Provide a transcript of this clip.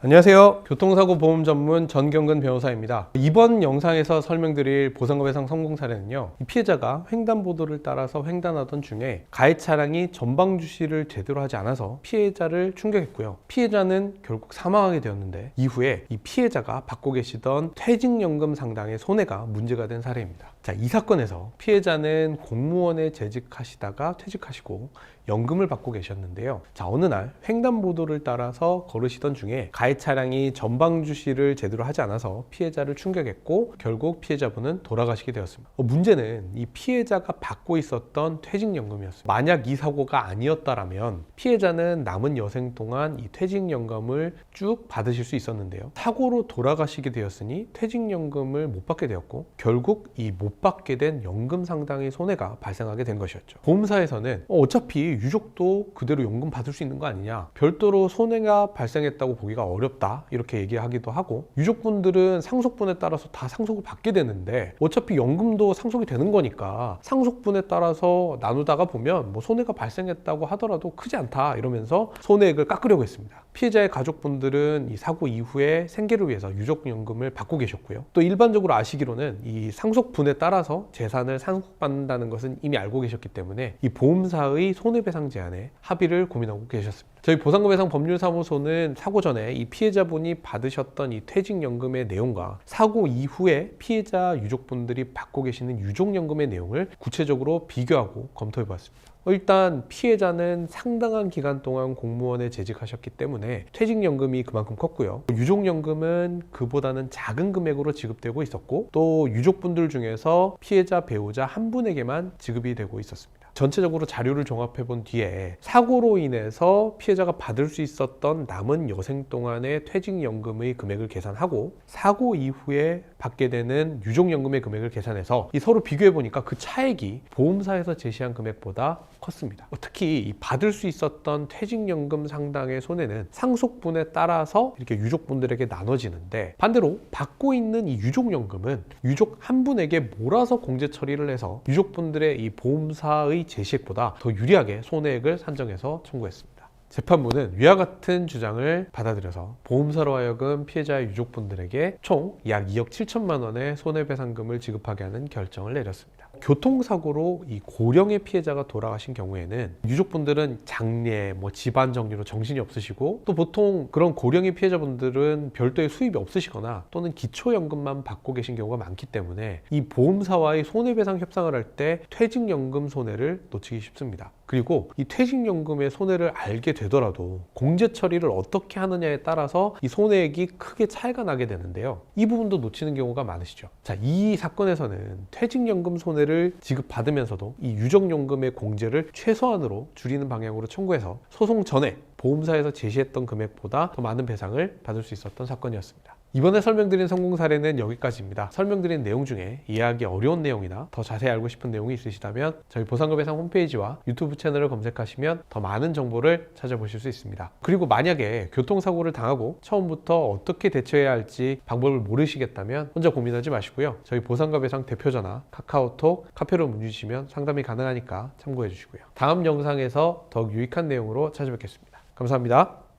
안녕하세요. 교통사고 보험 전문 전경근 변호사입니다. 이번 영상에서 설명드릴 보상금배상 성공 사례는요, 이 피해자가 횡단보도를 따라서 횡단하던 중에 가해 차량이 전방 주시를 제대로 하지 않아서 피해자를 충격했고요. 피해자는 결국 사망하게 되었는데, 이후에 이 피해자가 받고 계시던 퇴직연금 상당의 손해가 문제가 된 사례입니다. 자, 이 사건에서 피해자는 공무원에 재직하시다가 퇴직하시고 연금을 받고 계셨는데요. 자, 어느 날 횡단보도를 따라서 걸으시던 중에 가해 차량이 전방 주시를 제대로 하지 않아서 피해자를 충격했고 결국 피해자분은 돌아가시게 되었습니다. 문제는 이 피해자가 받고 있었던 퇴직연금이었습니다. 만약 이 사고가 아니었다면 피해자는 남은 여생 동안 이 퇴직연금을 쭉 받으실 수 있었는데요. 사고로 돌아가시게 되었으니 퇴직연금을 못 받게 되었고 결국 이 못 받게 된 연금 상당의 손해가 발생하게 된 것이었죠. 보험사에서는 어차피 유족도 그대로 연금 받을 수 있는 거 아니냐, 별도로 손해가 발생했다고 보기가 어렵다, 이렇게 얘기하기도 하고, 유족분들은 상속분에 따라서 다 상속을 받게 되는데 어차피 연금도 상속이 되는 거니까 상속분에 따라서 나누다가 보면 뭐 손해가 발생했다고 하더라도 크지 않다, 이러면서 손해액을 깎으려고 했습니다. 피해자의 가족분들은 이 사고 이후에 생계를 위해서 유족연금을 받고 계셨고요. 또 일반적으로 아시기로는 이 상속분에 따라서 재산을 상속받는다는 것은 이미 알고 계셨기 때문에 이 보험사의 손해배상 제한에 합의를 고민하고 계셨습니다. 저희 보상금배상 법률사무소는 사고 전에 이 피해자분이 받으셨던 이 퇴직연금의 내용과 사고 이후에 피해자 유족분들이 받고 계시는 유족연금의 내용을 구체적으로 비교하고 검토해 보았습니다. 일단 피해자는 상당한 기간 동안 공무원에 재직하셨기 때문에 퇴직연금이 그만큼 컸고요. 유족연금은 그보다는 작은 금액으로 지급되고 있었고, 또 유족분들 중에서 피해자 배우자 한 분에게만 지급이 되고 있었습니다. 전체적으로 자료를 종합해 본 뒤에 사고로 인해서 피해자가 받을 수 있었던 남은 여생 동안의 퇴직연금의 금액을 계산하고 사고 이후에 받게 되는 유족연금의 금액을 계산해서 서로 비교해 보니까 그 차액이 보험사에서 제시한 금액보다 컸습니다. 특히 받을 수 있었던 퇴직연금 상당의 손해는 상속분에 따라서 이렇게 유족분들에게 나눠지는데, 반대로 받고 있는 이 유족연금은 유족 한 분에게 몰아서 공제 처리를 해서 유족분들의 이 보험사의 제시액보다 더 유리하게 손해액을 산정해서 청구했습니다. 재판부는 위와 같은 주장을 받아들여서 보험사로 하여금 피해자의 유족분들에게 총 약 2억 7천만 원의 손해배상금을 지급하게 하는 결정을 내렸습니다. 교통사고로 이 고령의 피해자가 돌아가신 경우에는 유족분들은 장례, 집안 정리로 정신이 없으시고, 또 보통 그런 고령의 피해자분들은 별도의 수입이 없으시거나 또는 기초연금만 받고 계신 경우가 많기 때문에 이 보험사와의 손해배상 협상을 할 때 퇴직연금 손해를 놓치기 쉽습니다. 그리고 이 퇴직연금의 손해를 알게 되더라도 공제 처리를 어떻게 하느냐에 따라서 이 손해액이 크게 차이가 나게 되는데요. 이 부분도 놓치는 경우가 많으시죠. 자, 이 사건에서는 퇴직연금 손해를 지급받으면서도 이 유족연금의 공제를 최소한으로 줄이는 방향으로 청구해서 소송 전에 보험사에서 제시했던 금액보다 더 많은 배상을 받을 수 있었던 사건이었습니다. 이번에 설명드린 성공 사례는 여기까지입니다. 설명드린 내용 중에 이해하기 어려운 내용이나 더 자세히 알고 싶은 내용이 있으시다면 저희 보상금배상 홈페이지와 유튜브 채널을 검색하시면 더 많은 정보를 찾아보실 수 있습니다. 그리고 만약에 교통사고를 당하고 처음부터 어떻게 대처해야 할지 방법을 모르시겠다면 혼자 고민하지 마시고요. 저희 보상금배상 대표전화, 카카오톡, 카페로 문의 주시면 상담이 가능하니까 참고해 주시고요. 다음 영상에서 더욱 유익한 내용으로 찾아뵙겠습니다. 감사합니다.